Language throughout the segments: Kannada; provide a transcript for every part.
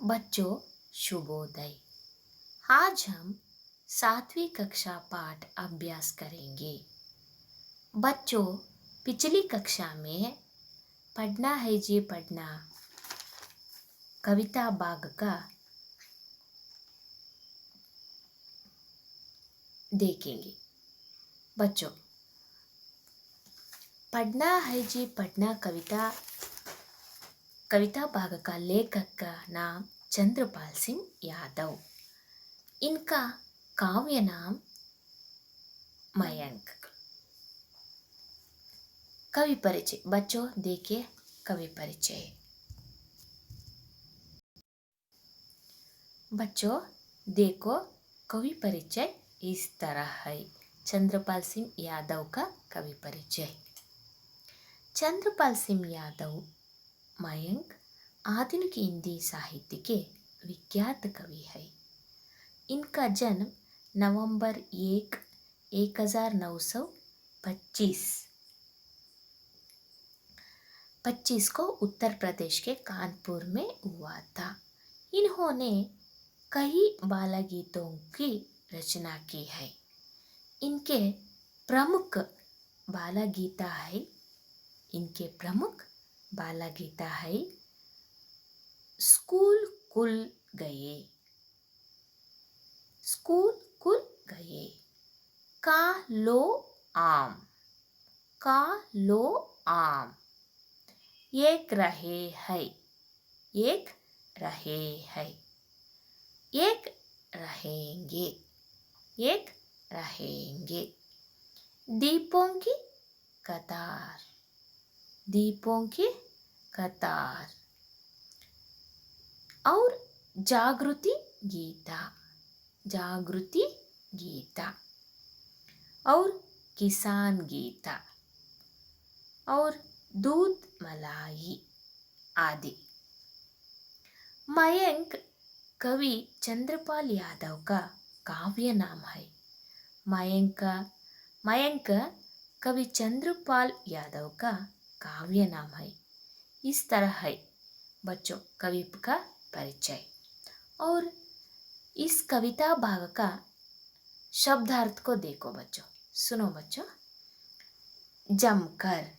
बच्चों शुभोदय। आज हम 7वीं कक्षा पाठ अभ्यास करेंगे। बच्चों, पिछली कक्षा में पढ़ना है जी पढ़ना कविता भाग का देखेंगे। बच्चों, पढ़ना है जी पढ़ना कविता भाग का लेखक का नाम चंद्रपाल सिंह यादव। इनका काव्य नाम मयंक। कवि परिचय। बच्चों देखिए कवि परिचय। बच्चों देखो कवि परिचय इस तरह है। चंद्रपाल सिंह यादव का कवि परिचय। चंद्रपाल सिंह यादव मयंक आधुनिक हिंदी साहित्य के विख्यात कवि है। इनका जन्म नवंबर 1925 को उत्तर प्रदेश के कानपुर में हुआ था। इन्होंने कई बाल गीतों की रचना की है। इनके प्रमुख बाल गीता है स्कूल खुल गए, स्कूल खुल गए, का लो आम, का लो आम, एक रहे है, एक रहे है, एक रहेंगे, एक रहेंगे, दीपों की कतार, दीपों की कतार, और जागृति गीता, जागृति गीता, और किसान गीता, और दूध मलाई आदि। मयंक कवि चंद्रपाल यादव का काव्य नाम है। मयंक कवि चंद्रपाल यादव का काव्य नाम है। इस तरह है बच्चों कवि का परिचय। और इस कविता भाग का शब्दार्थ को देखो बच्चों, सुनो बच्चों। जमकर,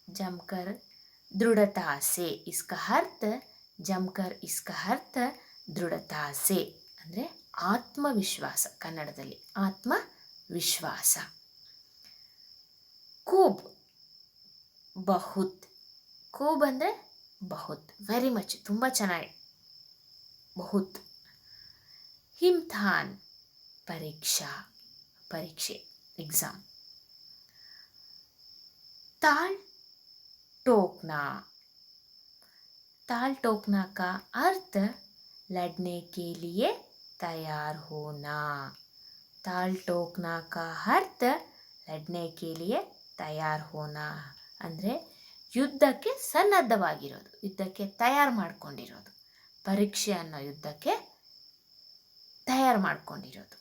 जमकर दृढ़ता से, इसका अर्थ जमकर, इसका अर्थ दृढ़ता से ಅಂದರೆ ಆತ್ಮವಿಶ್ವಾಸ, ಕನ್ನಡದಲ್ಲಿ ಆತ್ಮವಿಶ್ವಾಸ। खूब, बहुत, खूब ಅಂದರೆ बहुत, ವೆರಿ ಮಚ್, ತುಂಬ ಚೆನ್ನಾಗಿ, बहुत। इम्तिहान परीक्षा, परीक्षे एग्जाम। ताल टोकना, ताल टोकना का अर्थ लड़ने के लिए तैयार होना। ताल टोकना का अर्थ लड़ने के लिए तैयार होना ಅಂದರೆ ಯುದ್ಧಕ್ಕೆ ಸನ್ನದ್ಧವಾಗಿರೋದು, ಯುದ್ಧಕ್ಕೆ ತಯಾರು ಮಾಡ್ಕೊಂಡಿರೋದು, ಪರೀಕ್ಷೆ ಅನ್ನೋ ಯುದ್ಧಕ್ಕೆ ತಯಾರು ಮಾಡ್ಕೊಂಡಿರೋದು।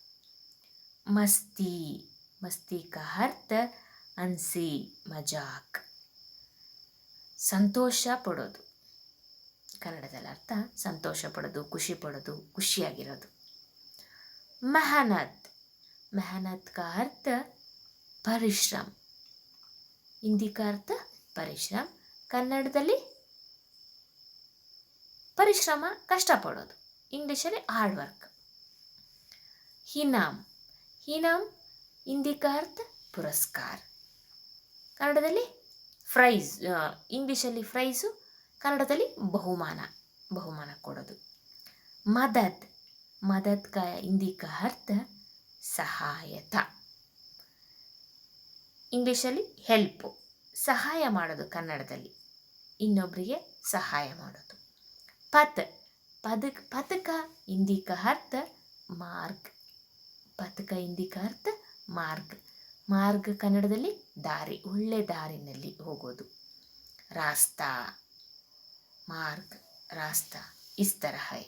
ಮಸ್ತಿ, ಮಸ್ತಿ का अर्थ ಹಂಸಿ ಮಜಾಕ್, ಸಂತೋಷ ಪಡೋದು, ಕನ್ನಡದಲ್ಲಿ ಅರ್ಥ ಸಂತೋಷ ಪಡೋದು, ಖುಷಿ ಪಡೋದು, ಖುಷಿಯಾಗಿರೋದು। मेहनत, मेहनत का अर्थ ಪರಿಶ್ರಮ, ಹಿಂದಿ का अर्थ ಪರಿಶ್ರಮ, ಕನ್ನಡದಲ್ಲಿ ಪರಿಶ್ರಮ ಕಷ್ಟಪಡೋದು, ಇಂಗ್ಲೀಷಲ್ಲಿ ಹಾರ್ಡ್ ವರ್ಕ್। ಇನಾಮ್, ಇನಾಮ್ ಹಿಂದಿ का अर्थ ಪುರಸ್ಕಾರ, ಕನ್ನಡದಲ್ಲಿ ಪ್ರೈಸ್, ಇಂಗ್ಲೀಷಲ್ಲಿ ಪ್ರೈಸು, ಕನ್ನಡದಲ್ಲಿ ಬಹುಮಾನ, ಬಹುಮಾನ ಕೊಡೋದು। ಮದದ್, ಮದದ್ का ಹಿಂದಿ का अर्थ ಸಹಾಯತ, ಇಂಗ್ಲೀಷಲ್ಲಿ ಹೆಲ್ಪು, ಸಹಾಯ ಮಾಡೋದು, ಕನ್ನಡದಲ್ಲಿ ಇನ್ನೊಬ್ಬರಿಗೆ ಸಹಾಯ ಮಾಡೋದು। ಪಥ, पथ का हिंदी का अर्थ मार्ग, पथ का हिंदी का अर्थ मार्ग, मार्ग ಕನ್ನಡದಲ್ಲಿ ದಾರಿ, ಒಳ್ಳೆ ದಾರಿನಲ್ಲಿ ಹೋಗೋದು। रास्ता, मार्ग, रास्ता इस तरह है।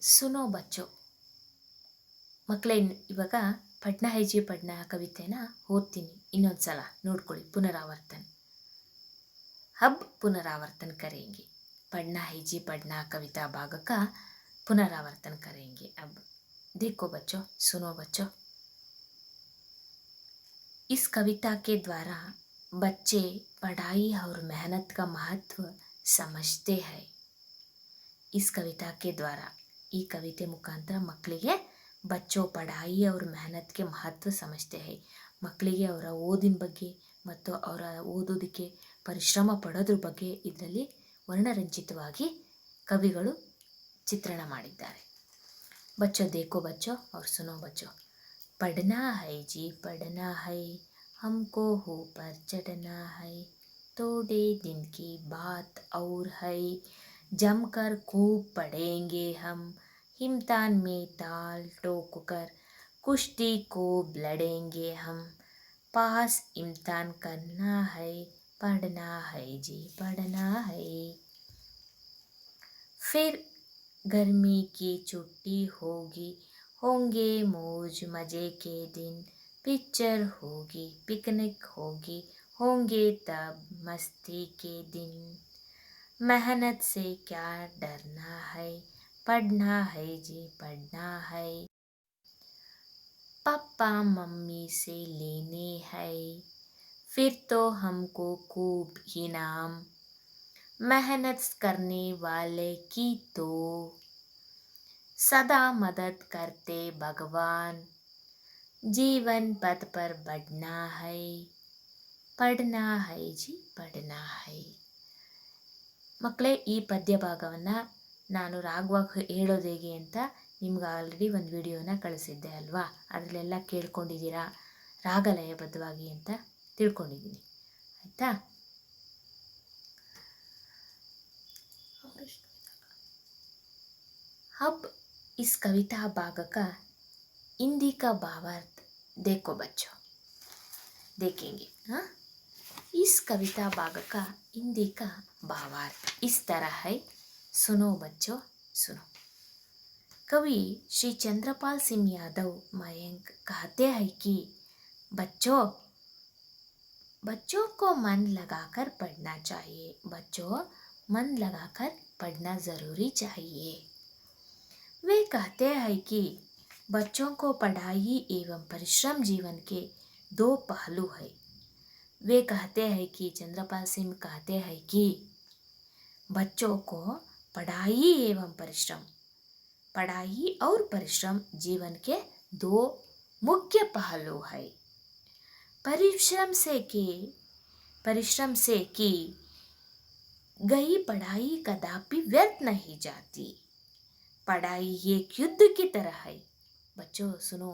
सुनो बच्चों, ಮಕ್ಕಳೇ ಇವಾಗ ಪಡ್ನಾ ಹೈ ಜಿ ಪಡ್ನಾ ಕವಿತೆನ ಓದ್ತೀನಿ, ಇನ್ನೊಂದು ಸಲ ನೋಡ್ಕೊಳ್ಳಿ, ಪುನರಾವರ್ತನೆ, ಹಬ್ ಪುನರಾವರ್ತನೆ ಕರೆಂಗೆ। पढ़ना है जी पढ़ना कविता भाग का पुनरावर्तन करेंगे। अब देखो बच्चों, सुनो बच्चों, इस कविता के द्वारा बच्चे पढ़ाई और मेहनत का महत्व समझते हैं। इस कविता के द्वारा ಈ ಕವಿತೆ ಮುಖಾಂತರ ಮಕ್ಕಳಿಗೆ ಬಚ್ಚೋ ಪಢಾಯಿ और मेहनत के महत्व समझते हैं। ಮಕ್ಕಳಿಗೆ ಅವರ ಓದಿನ ಬಗ್ಗೆ ಮತ್ತು ಅವರ ಓದೋದಕ್ಕೆ ಪರಿಶ್ರಮ ಪಡೋದ್ರ ಬಗ್ಗೆ ಇದರಲ್ಲಿ ವರ್ಣರಂಜಿತವಾಗಿ ಕವಿಗಳು ಚಿತ್ರಣ ಮಾಡಿದ್ದಾರೆ। बच्चों देखो बच्चों और सुनो बच्चों, पढ़ना है जी पढ़ना है, हमको ऊपर चढ़ना है, थोड़े दिन की बात और है, जमकर खूब पढ़ेंगे हम, इम्तिहान में ताल ठोक कर कुश्ती को लड़ेंगे हम, पास इम्तिहान करना है, पढ़ना है जी पढ़ना है। फिर गर्मी की छुट्टी होगी, होंगे मौज मज़े के दिन, पिक्चर होगी पिकनिक होगी, होंगे तब मस्ती के दिन, मेहनत से क्या डरना है, पढ़ना है जी पढ़ना है, पापा मम्मी से लेने है, फिर तो हमको खूब इनाम, मेहनत करने वाले की तो सदा मदद करते भगवान, जीवन पथ पर बढ़ना है, पढ़ना है जी पढ़ना है। ಮಕ್ಕಳೇ, ಈ ಪದ್ಯ ಭಾಗವನ್ನು ನಾನು ರಾಗವಾಗಿ ಹೇಳೋದು ಹೇಗೆ ಅಂತ ನಿಮ್ಗೆ ಆಲ್ರೆಡಿ ಒಂದು ವಿಡಿಯೋನ ಕಳಿಸಿದ್ದೆ ಅಲ್ವಾ, ಅದರಲ್ಲೆಲ್ಲ ಕೇಳ್ಕೊಂಡಿದ್ದೀರಾ, ರಾಗ ಲಯಬದ್ಧವಾಗಿ ಅಂತ ತಿಳ್ಕೊಂಡಿದ್ದೀನಿ, ಆಯಿತಾ? अब इस कविता भाग का हिंदी का भावार्थ देखो बच्चों, देखेंगे। हाँ, इस कविता भाग का हिंदी का भावार्थ इस तरह है, सुनो बच्चों सुनो। कवि श्री चंद्रपाल सिंह यादव मयंक कहते हैं कि बच्चों बच्चों को मन लगाकर पढ़ना चाहिए, बच्चों मन लगाकर पढ़ना ज़रूरी चाहिए। वे कहते हैं कि बच्चों को पढ़ाई एवं परिश्रम जीवन के दो पहलू हैं। वे कहते हैं कि चंद्रपाल सिंह कहते हैं कि बच्चों को पढ़ाई एवं परिश्रम, पढ़ाई और परिश्रम जीवन के दो मुख्य पहलू हैं। परिश्रम से की गई पढ़ाई कदापि व्यर्थ नहीं जाती। पढ़ाई एक युद्ध की तरह है। बच्चों सुनो,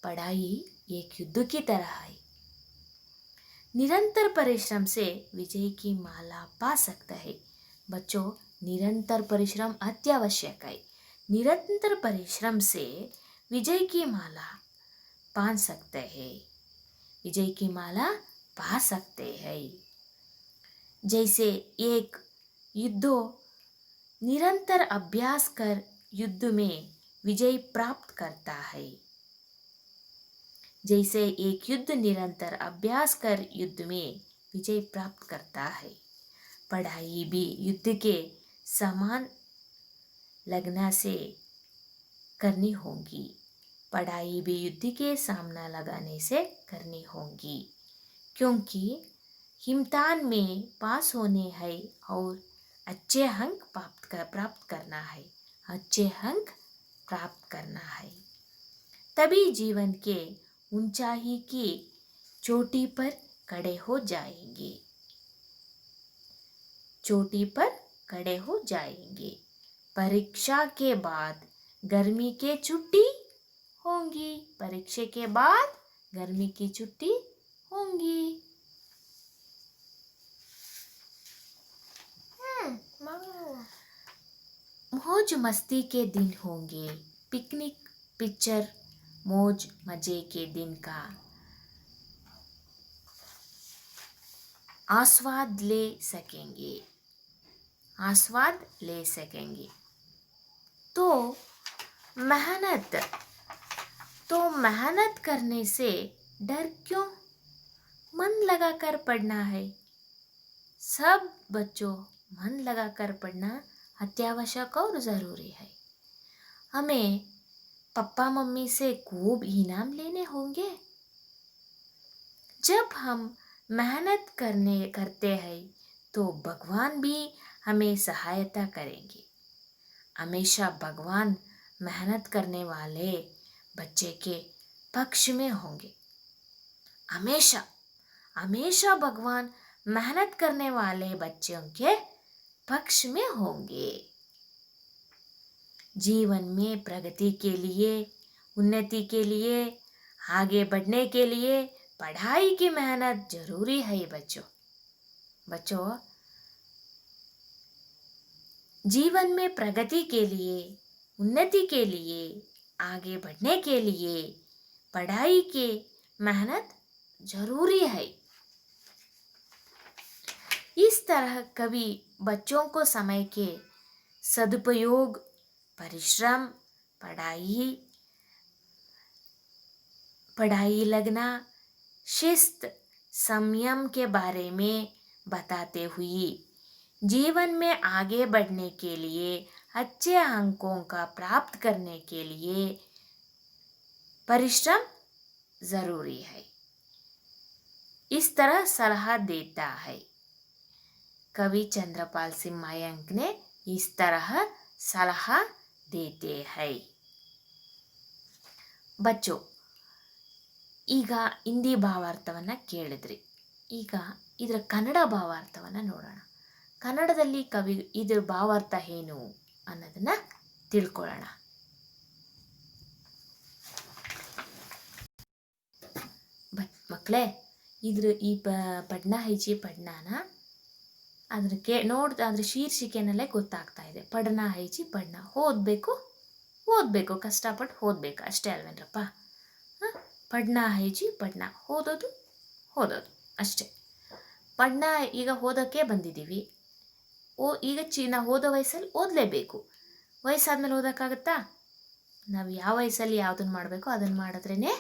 पढ़ाई एक युद्ध की तरह है। निरंतर परिश्रम से विजय की माला पा सकता है। बच्चों, निरंतर परिश्रम अत्यावश्यक है। निरंतर परिश्रम से विजय की माला पा सकते हैं, विजय की माला पा सकते हैं। जैसे एक युद्धो निरंतर अभ्यास कर युद्ध में विजय प्राप्त करता है। जैसे एक युद्ध निरंतर अभ्यास कर युद्ध में विजय प्राप्त करता है, पढ़ाई भी युद्ध के समान लगना से करनी होगी। पढ़ाई भी युद्ध के सामना लगाने से करनी होगी, क्योंकि इम्तिहान में पास होने है और अच्छे अंक प्राप्त करना है, अच्छे अंक प्राप्त करना है, तभी जीवन के ऊंचाई की चोटी पर खड़े हो जाएंगे, चोटी पर खड़े हो जाएंगे। परीक्षा के बाद गर्मी की छुट्टी होंगी, परीक्षा के बाद गर्मी की छुट्टी होंगी। मौज मस्ती के दिन होंगे, पिकनिक पिक्चर मौज मजे के दिन का आस्वाद ले सकेंगे, आस्वाद ले सकेंगे। तो मेहनत करने से डर क्यों? मन लगाकर पढ़ना है। सब बच्चों मन लगाकर पढ़ना अत्यावश्यक और ज़रूरी है। हमें पापा मम्मी से खूब इनाम लेने होंगे। जब हम मेहनत करते हैं तो भगवान भी हमें सहायता करेंगे। हमेशा भगवान मेहनत करने वाले बच्चे के पक्ष में होंगे। हमेशा हमेशा भगवान मेहनत करने वाले बच्चों के पक्ष में होंगे। जीवन में प्रगति के लिए, उन्नति के लिए, आगे बढ़ने के लिए पढ़ाई की मेहनत जरूरी है बच्चों। बच्चों, जीवन में प्रगति के लिए, उन्नति के लिए, आगे बढ़ने के लिए पढ़ाई की मेहनत जरूरी है। इस तरह कवि बच्चों को समय के सदुपयोग, परिश्रम, पढ़ाई लगना, शिस्त, संयम के बारे में बताते हुए जीवन में आगे बढ़ने के लिए, अच्छे अंकों का प्राप्त करने के लिए परिश्रम जरूरी है, इस तरह सलाह देता है। कवि चंद्रपाल सिंह मयंक ने इस तरह सलाह देते हैं। बच्चों, ಈಗ ಹಿಂದಿ ಭಾವಾರ್ಥವನ್ನು ಕೇಳಿದ್ರಿ. ಈಗ ಇದರ ಕನ್ನಡ ಭಾವಾರ್ಥವನ್ನು ನೋಡೋಣ. ಕನ್ನಡದಲ್ಲಿ ಇದರ ಭಾವಾರ್ಥ ಏನು ಅನ್ನೋದನ್ನು ತಿಳ್ಕೊಳ್ಳೋಣ. ಮಕ್ಕಳೇ, ಈ ಪಡ್ನ ಹೈಚಿ ಪಡ್ನಾನ ಅದ್ರ ಶೀರ್ಷಿಕೆನಲ್ಲೇ ಗೊತ್ತಾಗ್ತಾ ಇದೆ. ಪಡ್ನ ಹೈಚಿ ಪಡ್ನ, ಓದಬೇಕು, ಕಷ್ಟಪಟ್ಟು ಓದಬೇಕು ಅಷ್ಟೇ ಅಲ್ವೇನ್ರಪ್ಪ. ಪಡ್ನ ಹೈಜಿ ಪಡ್ನ, ಓದೋದು ಅಷ್ಟೇ. ಪಡ್ನ ಈಗ ಓದೋಕ್ಕೆ ಬಂದಿದ್ದೀವಿ. ಈಗ ನಾವು ಓದೋ ವಯಸ್ಸಲ್ಲಿ ಓದಲೇಬೇಕು. ವಯಸ್ಸಾದ್ಮೇಲೆ ಓದೋಕ್ಕಾಗತ್ತಾ? ನಾವು ಯಾವ ವಯಸ್ಸಲ್ಲಿ ಯಾವುದನ್ನು ಮಾಡಬೇಕು ಅದನ್ನು ಮಾಡಿದ್ರೇ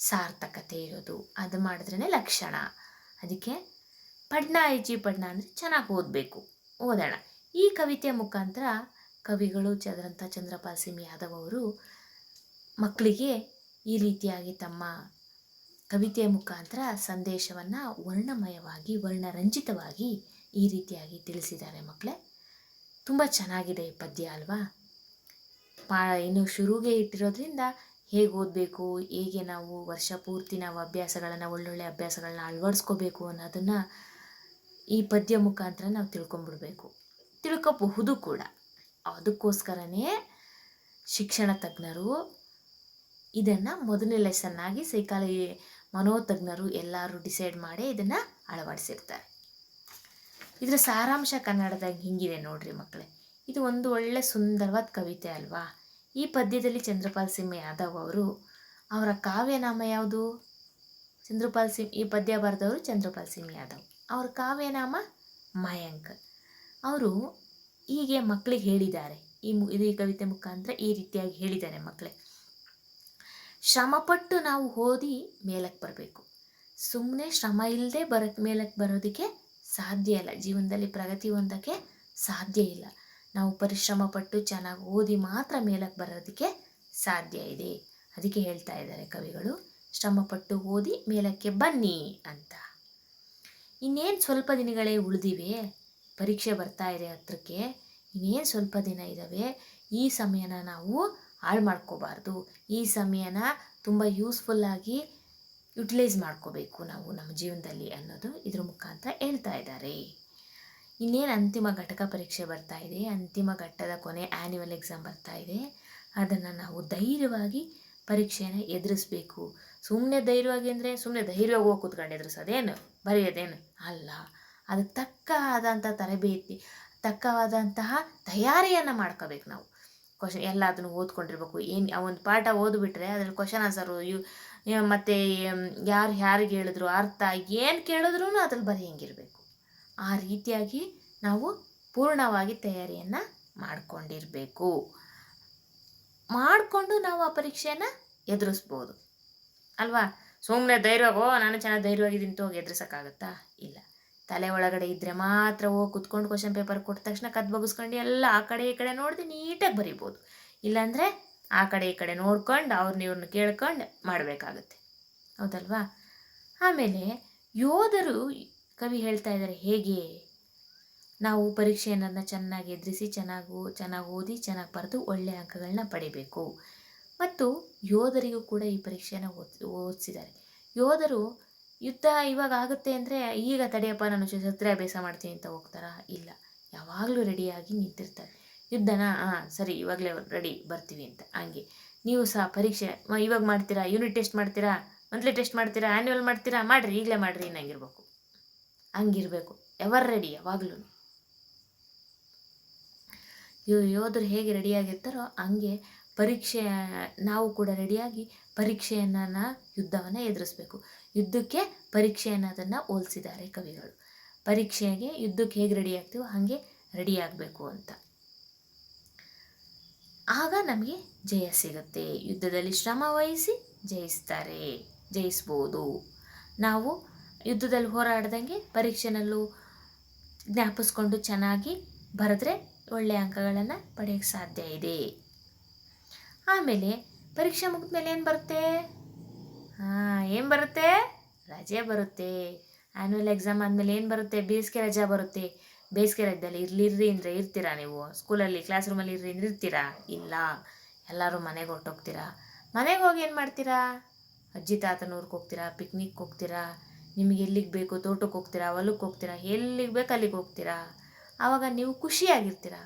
ಸಾರ್ಥಕತೆ ಇರೋದು, ಅದು ಮಾಡಿದ್ರೇ ಲಕ್ಷಣ. ಅದಕ್ಕೆ ಪಡ್ನ ಹೈಜಿ ಪಡ್ನ ಅಂದರೆ ಚೆನ್ನಾಗಿ ಓದೋಣ. ಈ ಕವಿತೆಯ ಮುಖಾಂತರ ಕವಿಗಳು ಚಂದ್ರಪಾಲ್ ಸಿಂಗ್ ಯಾದವ್ ಅವರು ಮಕ್ಕಳಿಗೆ ಈ ರೀತಿಯಾಗಿ ತಮ್ಮ ಕವಿತೆಯ ಮುಖಾಂತರ ಸಂದೇಶವನ್ನು ವರ್ಣಮಯವಾಗಿ, ವರ್ಣರಂಜಿತವಾಗಿ ಈ ರೀತಿಯಾಗಿ ತಿಳಿಸಿದ್ದಾರೆ. ಮಕ್ಕಳೇ, ತುಂಬ ಚೆನ್ನಾಗಿದೆ ಈ ಪದ್ಯ ಅಲ್ವಾ? ಇನ್ನು ಶುರುಗೆ ಇಟ್ಟಿರೋದ್ರಿಂದ ಹೇಗೆ ಓದಬೇಕು, ಹೇಗೆ ನಾವು ವರ್ಷ ಪೂರ್ತಿ ನಾವು ಒಳ್ಳೊಳ್ಳೆ ಅಭ್ಯಾಸಗಳನ್ನ ಅಳವಡಿಸ್ಕೋಬೇಕು ಅನ್ನೋದನ್ನು ಈ ಪದ್ಯ ಮುಖಾಂತರ ನಾವು ತಿಳ್ಕೊಬಹುದು ಕೂಡ. ಅದಕ್ಕೋಸ್ಕರನೇ ಶಿಕ್ಷಣ ತಜ್ಞರು ಇದನ್ನು ಮೊದಲನೇ ಲೆಸನ್ನಾಗಿ ಮನೋತಜ್ಞರು ಎಲ್ಲರೂ ಡಿಸೈಡ್ ಮಾಡಿ ಇದನ್ನು ಅಳವಡಿಸಿರ್ತಾರೆ. ಇದರ ಸಾರಾಂಶ ಕನ್ನಡದಾಗ ಹಿಂಗಿದೆ ನೋಡ್ರಿ ಮಕ್ಕಳೇ. ಇದು ಒಂದು ಒಳ್ಳೆ ಸುಂದರವಾದ ಕವಿತೆ ಅಲ್ವಾ? ಈ ಪದ್ಯದಲ್ಲಿ ಚಂದ್ರಪಾಲ್ ಸಿಂಗ್ ಯಾದವ್ ಅವರ ಕಾವ್ಯನಾಮ ಯಾವುದು? ಈ ಪದ್ಯ ಬರೆದವರು ಚಂದ್ರಪಾಲ್ ಸಿಂಗ್ ಯಾದವ್. ಅವರ ಕಾವ್ಯನಾಮ ಮಯಾಂಕ್. ಅವರು ಹೀಗೆ ಮಕ್ಕಳಿಗೆ ಹೇಳಿದ್ದಾರೆ. ಈ ಕವಿತೆ ಮುಖಾಂತರ ಈ ರೀತಿಯಾಗಿ ಹೇಳಿದ್ದಾರೆ. ಮಕ್ಕಳೇ, ಶ್ರಮಪಟ್ಟು ನಾವು ಓದಿ ಮೇಲಕ್ಕೆ ಬರಬೇಕು. ಸುಮ್ಮನೆ ಶ್ರಮ ಇಲ್ಲದೆ ಮೇಲಕ್ಕೆ ಬರೋದಕ್ಕೆ ಸಾಧ್ಯ ಇಲ್ಲ. ಜೀವನದಲ್ಲಿ ಪ್ರಗತಿ ಹೊಂದೋಕ್ಕೆ ಸಾಧ್ಯ ಇಲ್ಲ. ನಾವು ಪರಿಶ್ರಮ ಪಟ್ಟು ಚೆನ್ನಾಗಿ ಓದಿ ಮಾತ್ರ ಮೇಲಕ್ಕೆ ಬರೋದಕ್ಕೆ ಸಾಧ್ಯ ಇದೆ. ಅದಕ್ಕೆ ಹೇಳ್ತಾ ಇದ್ದಾರೆ ಕವಿಗಳು, ಶ್ರಮಪಟ್ಟು ಓದಿ ಮೇಲಕ್ಕೆ ಬನ್ನಿ ಅಂತ. ಇನ್ನೇನು ಸ್ವಲ್ಪ ದಿನಗಳೇ ಉಳಿದಿವೆ, ಪರೀಕ್ಷೆ ಬರ್ತಾ ಇದೆ ಹತ್ರಕ್ಕೆ. ಇನ್ನೇನು ಸ್ವಲ್ಪ ದಿನ ಇದ್ದಾವೆ. ಈ ಸಮಯನ ನಾವು ಹಾಳು ಮಾಡ್ಕೋಬಾರ್ದು. ಈ ಸಮಯನ ತುಂಬ ಯೂಸ್ಫುಲ್ಲಾಗಿ ಯುಟಿಲೈಸ್ ಮಾಡ್ಕೋಬೇಕು ನಾವು ನಮ್ಮ ಜೀವನದಲ್ಲಿ ಅನ್ನೋದು ಇದ್ರ ಮುಖಾಂತರ ಹೇಳ್ತಾ ಇದ್ದಾರೆ. ಇನ್ನೇನು ಅಂತಿಮ ಘಟಕ ಪರೀಕ್ಷೆ ಬರ್ತಾ ಇದೆ, ಅಂತಿಮ ಘಟ್ಟದ ಕೊನೆ ಆ್ಯನ್ಯುವಲ್ ಎಕ್ಸಾಮ್ ಬರ್ತಾ ಇದೆ. ಅದನ್ನು ನಾವು ಧೈರ್ಯವಾಗಿ ಪರೀಕ್ಷೆಯನ್ನು ಎದುರಿಸ್ಬೇಕು. ಸುಮ್ಮನೆ ಧೈರ್ಯವಾಗಿ ಅಂದರೆ ಸುಮ್ಮನೆ ಧೈರ್ಯವಾಗಿ ಹೋಗಿ ಕೂತ್ಕೊಂಡು ಎದುರಿಸೋದೇನು, ಬರೆಯೋದೇನು ಅಲ್ಲ. ಅದಕ್ಕೆ ತಕ್ಕವಾದಂತಹ ತಯಾರಿಯನ್ನು ಮಾಡ್ಕೋಬೇಕು ನಾವು. ಎಲ್ಲ ಅದನ್ನು ಓದ್ಕೊಂಡಿರ್ಬೇಕು. ಒಂದು ಪಾಠ ಓದ್ಬಿಟ್ರೆ ಅದ್ರಲ್ಲಿ ಕ್ವಶನ್ ಆನ್ಸರು ಮತ್ತು ಯಾರಿಗೆ ಹೇಳಿದ್ರು ಅರ್ಥ ಏನು ಕೇಳಿದ್ರೂ ಅದ್ರಲ್ಲಿ ಬರೆಯಂಗಿರಬೇಕು. ಆ ರೀತಿಯಾಗಿ ನಾವು ಪೂರ್ಣವಾಗಿ ತಯಾರಿಯನ್ನು ಮಾಡಿಕೊಂಡು ನಾವು ಆ ಪರೀಕ್ಷೆಯನ್ನು ಎದುರಿಸ್ಬೋದು ಅಲ್ವಾ? ಸುಮ್ಮನೆ ಧೈರ್ಯವಾಗಿ ನಾನು ಚೆನ್ನಾಗಿ ಧೈರ್ಯವಾಗಿದ್ದೀನಿ ಹೋಗಿ ಎದುರಿಸೋಕ್ಕಾಗತ್ತಾ? ಇಲ್ಲ. ತಲೆ ಒಳಗಡೆ ಇದ್ದರೆ ಮಾತ್ರ ಹೋಗಿ ಕುತ್ಕೊಂಡು ಕ್ವಶನ್ ಪೇಪರ್ ಕೊಟ್ಟ ತಕ್ಷಣ ಕದ್ದು ಬಗ್ಸ್ಕೊಂಡು ಎಲ್ಲ ಆ ಕಡೆ ಈ ಕಡೆ ನೋಡಿದೆ ನೀಟಾಗಿ ಬರಿಬೋದು. ಇಲ್ಲಾಂದರೆ ಆ ಕಡೆ ಈ ಕಡೆ ನೋಡ್ಕೊಂಡು ಅವ್ರನ್ನ ಇವ್ರನ್ನ ಕೇಳ್ಕೊಂಡು ಮಾಡಬೇಕಾಗತ್ತೆ, ಹೌದಲ್ವಾ? ಆಮೇಲೆ ಯೋಧರು ಕವಿ ಹೇಳ್ತಾ ಇದ್ದಾರೆ ಹೇಗೆ ನಾವು ಪರೀಕ್ಷೆಯನ್ನು ಚೆನ್ನಾಗಿ ಎದುರಿಸಿ ಚೆನ್ನಾಗಿ ಓದಿ ಚೆನ್ನಾಗಿ ಬರೆದು ಒಳ್ಳೆಯ ಅಂಕಗಳನ್ನ ಪಡಿಬೇಕು. ಮತ್ತು ಯೋಧರಿಗೂ ಕೂಡ ಈ ಪರೀಕ್ಷೆಯನ್ನು ಓದಿಸಿದ್ದಾರೆ. ಯೋಧರು ಯುದ್ಧ ಇವಾಗ ಆಗುತ್ತೆ ಅಂದರೆ ಈಗ ತಡೆಯಪ್ಪ ನಾನು ಶಸ್ತ್ರಾಭ್ಯಾಸ ಮಾಡ್ತೀನಿ ಅಂತ ಹೋಗ್ತಾರಾ? ಇಲ್ಲ, ಯಾವಾಗಲೂ ರೆಡಿಯಾಗಿ ನಿಂತಿರ್ತಾರೆ. ಯುದ್ಧನ ಸರಿ ಇವಾಗಲೇ ರೆಡಿ ಬರ್ತೀವಿ ಅಂತ. ಹಂಗೆ ನೀವು ಸಹ ಪರೀಕ್ಷೆ ಇವಾಗ ಮಾಡ್ತೀರಾ, ಯೂನಿಟ್ ಟೆಸ್ಟ್ ಮಾಡ್ತೀರಾ, ಮಂತ್ಲಿ ಟೆಸ್ಟ್ ಮಾಡ್ತೀರಾ, ಆ್ಯನ್ಯುವಲ್ ಮಾಡ್ತೀರಾ, ಮಾಡಿರಿ ಈಗಲೇ ಮಾಡಿರಿ ಅನ್ನಂಗಿರ್ಬೇಕು. ಹಂಗಿರಬೇಕು, ಎವರ್ ರೆಡಿ ಯಾವಾಗಲೂ. ಯೋಧರು ಹೇಗೆ ರೆಡಿಯಾಗಿರ್ತಾರೋ ಹಂಗೆ ಪರೀಕ್ಷೆ ನಾವು ಕೂಡ ರೆಡಿಯಾಗಿ ಪರೀಕ್ಷೆಯನ್ನು ಯುದ್ಧವನ್ನು ಎದುರಿಸ್ಬೇಕು. ಯುದ್ಧಕ್ಕೆ ಪರೀಕ್ಷೆ ಅನ್ನೋದನ್ನು ಹೋಲಿಸಿದ್ದಾರೆ ಕವಿಗಳು. ಪರೀಕ್ಷೆಗೆ ಯುದ್ಧಕ್ಕೆ ಹೇಗೆ ರೆಡಿ ಆಗ್ತೀವೋ ಹಾಗೆ ರೆಡಿ ಆಗಬೇಕು ಅಂತ. ಆಗ ನಮಗೆ ಜಯ ಸಿಗುತ್ತೆ. ಯುದ್ಧದಲ್ಲಿ ಶ್ರಮ ವಹಿಸಿ ಜಯಿಸ್ಬೋದು. ನಾವು ಯುದ್ಧದಲ್ಲಿ ಹೋರಾಡ್ದಂಗೆ ಪರೀಕ್ಷೆನಲ್ಲೂ ಜ್ಞಾಪಿಸ್ಕೊಂಡು ಚೆನ್ನಾಗಿ ಬರೆದ್ರೆ ಒಳ್ಳೆಯ ಅಂಕಗಳನ್ನು ಪಡೆಯೋಕ್ಕೆ ಸಾಧ್ಯ ಇದೆ. ಆಮೇಲೆ ಪರೀಕ್ಷೆ ಮುಗಿದ್ಮೇಲೆ ಏನು ಬರುತ್ತೆ? ಏನು ಬರುತ್ತೆ? ರಜೆ ಬರುತ್ತೆ. ಆ್ಯನ್ಯುವಲ್ ಎಕ್ಸಾಮ್ ಆದಮೇಲೆ ಏನು ಬರುತ್ತೆ? ಬೇಸಿಗೆ ರಜೆ ಬರುತ್ತೆ. ಬೇಸಿಗೆ ರಜದಲ್ಲಿ ಇರ್ರಿ ಅಂದರೆ ಇರ್ತೀರಾ? ನೀವು ಸ್ಕೂಲಲ್ಲಿ ಕ್ಲಾಸ್ ರೂಮಲ್ಲಿ ಇರ್ರಿ ಅಂದರೆ ಇರ್ತೀರಾ? ಇಲ್ಲ, ಎಲ್ಲರೂ ಮನೆಗೆ ಹೊರಟೋಗ್ತೀರಾ. ಮನೆಗೆ ಹೋಗಿ ಏನು ಮಾಡ್ತೀರಾ? ಅಜ್ಜಿ ತಾತನ ಊರಿಗೆ ಹೋಗ್ತೀರಾ, ಪಿಕ್ನಿಕ್ ಹೋಗ್ತೀರಾ, ನಿಮಗೆ ಎಲ್ಲಿಗೆ ಬೇಕು ತೋಟಕ್ಕೆ ಹೋಗ್ತೀರಾ, ಹೊಲಕ್ಕೆ ಹೋಗ್ತೀರಾ, ಎಲ್ಲಿಗೆ ಬೇಕು ಅಲ್ಲಿಗೆ ಹೋಗ್ತೀರಾ. ಆವಾಗ ನೀವು ಖುಷಿಯಾಗಿರ್ತೀರ,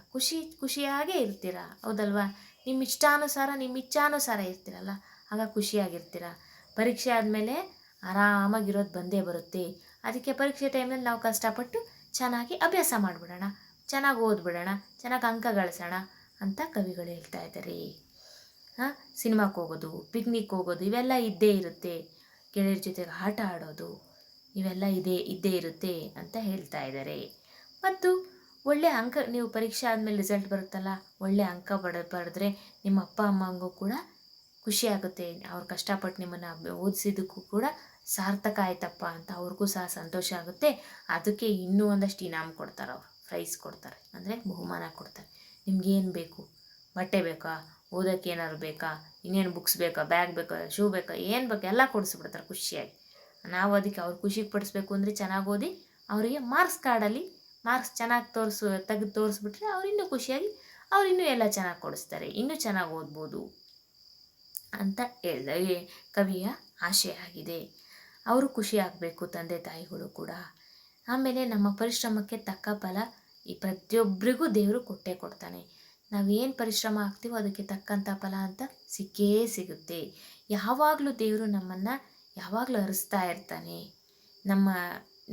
ಖುಷಿಯಾಗೇ ಇರ್ತೀರ, ಹೌದಲ್ವಾ? ನಿಮ್ಮ ಇಚ್ಛಾನುಸಾರ ಇರ್ತೀರಲ್ಲ, ಆಗ ಖುಷಿಯಾಗಿರ್ತೀರ. ಪರೀಕ್ಷೆ ಆದಮೇಲೆ ಆರಾಮಾಗಿರೋದು ಬಂದೇ ಬರುತ್ತೆ. ಅದಕ್ಕೆ ಪರೀಕ್ಷೆ ಟೈಮಲ್ಲಿ ನಾವು ಕಷ್ಟಪಟ್ಟು ಚೆನ್ನಾಗಿ ಅಭ್ಯಾಸ ಮಾಡಿಬಿಡೋಣ, ಚೆನ್ನಾಗಿ ಓದ್ಬಿಡೋಣ, ಚೆನ್ನಾಗಿ ಅಂಕ ಗಳಿಸೋಣ ಅಂತ ಕವಿಗಳು ಹೇಳ್ತಾ ಇದ್ದಾರೆ. ಸಿನಿಮಾಕ್ಕೆ ಹೋಗೋದು, ಪಿಕ್ನಿಕ್ ಹೋಗೋದು ಇವೆಲ್ಲ ಇದ್ದೇ ಇರುತ್ತೆ. ಗೆಳೆಯರ ಜೊತೆಗೆ ಆಟ ಆಡೋದು ಇವೆಲ್ಲ ಇದ್ದೇ ಇರುತ್ತೆ ಅಂತ ಹೇಳ್ತಾ ಇದ್ದಾರೆ. ಮತ್ತು ಒಳ್ಳೆಯ ಅಂಕ, ನೀವು ಪರೀಕ್ಷೆ ಆದಮೇಲೆ ರಿಸಲ್ಟ್ ಬರುತ್ತಲ್ಲ, ಒಳ್ಳೆಯ ಅಂಕ ಪಡೆದ್ರೆ ನಿಮ್ಮ ಅಪ್ಪ ಅಮ್ಮಂಗೂ ಕೂಡ ಖುಷಿ ಆಗುತ್ತೆ. ಅವ್ರು ಕಷ್ಟಪಟ್ಟು ನಿಮ್ಮನ್ನು ಓದಿಸಿದ್ದಕ್ಕೂ ಕೂಡ ಸಾರ್ಥಕ ಆಯ್ತಪ್ಪ ಅಂತ ಅವ್ರಿಗೂ ಸಹ ಸಂತೋಷ ಆಗುತ್ತೆ. ಅದಕ್ಕೆ ಇನ್ನೂ ಒಂದಷ್ಟು ಇನಾಮ್ ಕೊಡ್ತಾರೆ, ಅವರು ಪ್ರೈಸ್ ಕೊಡ್ತಾರೆ, ಅಂದರೆ ಬಹುಮಾನ ಕೊಡ್ತಾರೆ. ನಿಮ್ಗೇನು ಬೇಕು? ಬಟ್ಟೆ ಬೇಕಾ, ಓದೋಕ್ಕೆ ಏನಾದ್ರು ಬೇಕಾ, ಇನ್ನೇನು ಬುಕ್ಸ್ ಬೇಕಾ, ಬ್ಯಾಗ್ ಬೇಕಾ, ಶೂ ಬೇಕಾ, ಏನು ಬೇಕಾ ಎಲ್ಲ ಕೊಡಿಸ್ಬಿಡ್ತಾರೆ ಖುಷಿಯಾಗಿ. ನಾವು ಅದಕ್ಕೆ ಅವ್ರು ಖುಷಿಗೆ ಪಡಿಸ್ಬೇಕು ಅಂದರೆ ಚೆನ್ನಾಗಿ ಓದಿ ಅವರಿಗೆ ಮಾರ್ಕ್ಸ್ ಕಾರ್ಡಲ್ಲಿ ಮಾರ್ಕ್ಸ್ ಚೆನ್ನಾಗಿ ತೆಗೆದು ತೋರಿಸ್ಬಿಟ್ರೆ ಅವ್ರು ಇನ್ನೂ ಖುಷಿಯಾಗಿ ಅವ್ರು ಇನ್ನೂ ಎಲ್ಲ ಚೆನ್ನಾಗಿ ಕೊಡಿಸ್ತಾರೆ, ಇನ್ನೂ ಚೆನ್ನಾಗಿ ಓದ್ಬೋದು ಅಂತ ಹೇಳಿದೆ ಕವಿಯ ಆಶಯ ಆಗಿದೆ. ಅವರು ಖುಷಿ ಆಗಬೇಕು, ತಂದೆ ತಾಯಿಗಳು ಕೂಡ. ಆಮೇಲೆ ನಮ್ಮ ಪರಿಶ್ರಮಕ್ಕೆ ತಕ್ಕ ಫಲ ಈ ಪ್ರತಿಯೊಬ್ಬರಿಗೂ ದೇವರು ಕೊಟ್ಟೇ ಕೊಡ್ತಾನೆ. ನಾವೇನು ಪರಿಶ್ರಮ ಆಗ್ತೀವೋ ಅದಕ್ಕೆ ತಕ್ಕಂಥ ಫಲ ಅಂತ ಸಿಕ್ಕೇ ಸಿಗುತ್ತೆ. ಯಾವಾಗಲೂ ದೇವರು ನಮ್ಮನ್ನು ಯಾವಾಗಲೂ ಹರಿಸ್ತಾ ಇರ್ತಾನೆ.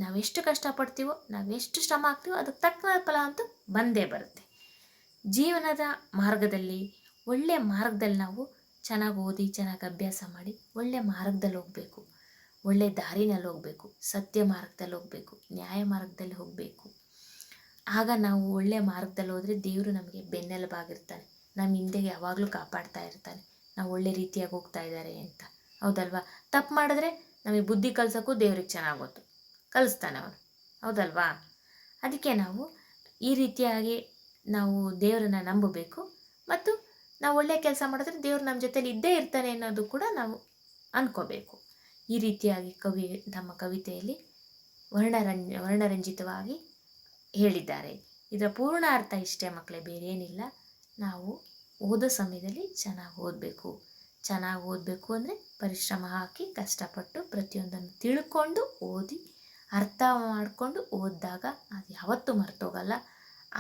ನಾವೆಷ್ಟು ಕಷ್ಟಪಡ್ತೀವೋ, ನಾವೆಷ್ಟು ಶ್ರಮ ಆಗ್ತೀವೋ ಅದಕ್ಕೆ ತಕ್ಕ ಫಲ ಅಂತೂ ಬಂದೇ ಬರುತ್ತೆ. ಜೀವನದ ಮಾರ್ಗದಲ್ಲಿ ಒಳ್ಳೆಯ ಮಾರ್ಗದಲ್ಲಿ ನಾವು ಚೆನ್ನಾಗಿ ಓದಿ ಚೆನ್ನಾಗಿ ಅಭ್ಯಾಸ ಮಾಡಿ ಒಳ್ಳೆಯ ಮಾರ್ಗದಲ್ಲಿ ಹೋಗಬೇಕು, ಒಳ್ಳೆಯ ದಾರಿನಲ್ಲಿ ಹೋಗಬೇಕು, ಸತ್ಯ ಮಾರ್ಗದಲ್ಲಿ ಹೋಗಬೇಕು, ನ್ಯಾಯ ಮಾರ್ಗದಲ್ಲಿ ಹೋಗಬೇಕು. ಆಗ ನಾವು ಒಳ್ಳೆಯ ಮಾರ್ಗದಲ್ಲಿ ಹೋದರೆ ದೇವರು ನಮಗೆ ಬೆನ್ನೆಲುಬಾಗಿರ್ತಾನೆ, ನಮ್ಮ ಹಿಂದೆ ಯಾವಾಗಲೂ ಕಾಪಾಡ್ತಾ ಇರ್ತಾನೆ, ನಾವು ಒಳ್ಳೆ ರೀತಿಯಾಗಿ ಹೋಗ್ತಾ ಇದ್ದಾರೆ ಅಂತ, ಹೌದಲ್ವಾ? ತಪ್ಪು ಮಾಡಿದ್ರೆ ನಮಗೆ ಬುದ್ಧಿ ಕಲ್ಸೋಕ್ಕೂ ದೇವ್ರಿಗೆ ಚೆನ್ನಾಗಿ ಗೊತ್ತು, ಕಲಿಸ್ತಾನೆ ಅವನು, ಹೌದಲ್ವಾ? ಅದಕ್ಕೆ ನಾವು ಈ ರೀತಿಯಾಗಿ ನಾವು ದೇವರನ್ನು ನಂಬಬೇಕು. ಮತ್ತು ನಾವು ಒಳ್ಳೆಯ ಕೆಲಸ ಮಾಡಿದ್ರೆ ದೇವರು ನಮ್ಮ ಜೊತೆಲಿ ಇದ್ದೇ ಇರ್ತಾನೆ ಅನ್ನೋದು ಕೂಡ ನಾವು ಅಂದ್ಕೋಬೇಕು. ಈ ರೀತಿಯಾಗಿ ಕವಿ ತಮ್ಮ ಕವಿತೆಯಲ್ಲಿ ವರ್ಣರಂಜಿತವಾಗಿ ಹೇಳಿದ್ದಾರೆ. ಇದರ ಪೂರ್ಣ ಅರ್ಥ ಇಷ್ಟೇ ಮಕ್ಕಳೇ, ಬೇರೇನಿಲ್ಲ. ನಾವು ಓದೋ ಸಮಯದಲ್ಲಿ ಚೆನ್ನಾಗಿ ಓದಬೇಕು ಅಂದರೆ ಪರಿಶ್ರಮ ಹಾಕಿ ಕಷ್ಟಪಟ್ಟು ಪ್ರತಿಯೊಂದನ್ನು ತಿಳ್ಕೊಂಡು ಓದಿ ಅರ್ಥ ಮಾಡಿಕೊಂಡು ಓದಿದಾಗ ಅದು ಯಾವತ್ತೂ ಮರ್ತೋಗಲ್ಲ.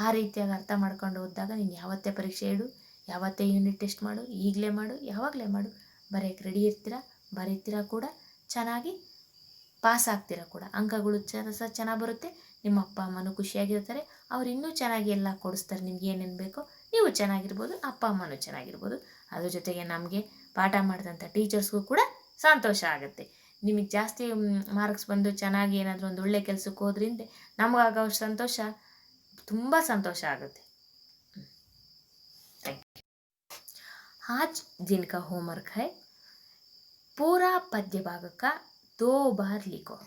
ಆ ರೀತಿಯಾಗಿ ಅರ್ಥ ಮಾಡ್ಕೊಂಡು ಓದಿದಾಗ ನೀನು ಯಾವತ್ತೇ ಪರೀಕ್ಷೆ ಇಡು, ಯಾವತ್ತೇ ಯೂನಿಟ್ ಟೆಸ್ಟ್ ಮಾಡು, ಈಗಲೇ ಮಾಡು, ಯಾವಾಗಲೇ ಮಾಡು, ಬರೆಯೋಕ್ಕೆ ರೆಡಿ ಬರೀತೀರಾ ಕೂಡ, ಚೆನ್ನಾಗಿ ಪಾಸ್ ಆಗ್ತೀರಾ ಕೂಡ, ಅಂಕಗಳು ಸಹ ಚೆನ್ನಾಗಿ ಬರುತ್ತೆ. ನಿಮ್ಮ ಅಪ್ಪ ಅಮ್ಮನೂ ಖುಷಿಯಾಗಿರ್ತಾರೆ, ಅವ್ರು ಇನ್ನೂ ಚೆನ್ನಾಗಿ ಎಲ್ಲ ಕೊಡಿಸ್ತಾರೆ. ನಿಮ್ಗೆ ಏನೇನು ಬೇಕೋ ನೀವು ಚೆನ್ನಾಗಿರ್ಬೋದು, ಅಪ್ಪ ಅಮ್ಮನೂ ಚೆನ್ನಾಗಿರ್ಬೋದು. ಅದ್ರ ಜೊತೆಗೆ ನಮಗೆ ಪಾಠ ಮಾಡಿದಂಥ ಟೀಚರ್ಸ್ಗೂ ಕೂಡ ಸಂತೋಷ ಆಗುತ್ತೆ. ನಿಮಗೆ ಜಾಸ್ತಿ ಮಾರ್ಕ್ಸ್ ಬಂದು ಚೆನ್ನಾಗಿ ಏನಾದರೂ ಒಂದು ಒಳ್ಳೆ ಕೆಲಸಕ್ಕೆ ಹೋದ್ರಿಂದ ನಮಗಾಗೋ ಸಂತೋಷ ತುಂಬ ಸಂತೋಷ ಆಗುತ್ತೆ. आज दिन का होमवर्क है, पूरा पद्य भाग का 2 बार लिखो,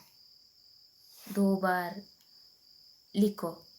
2 बार लिखो।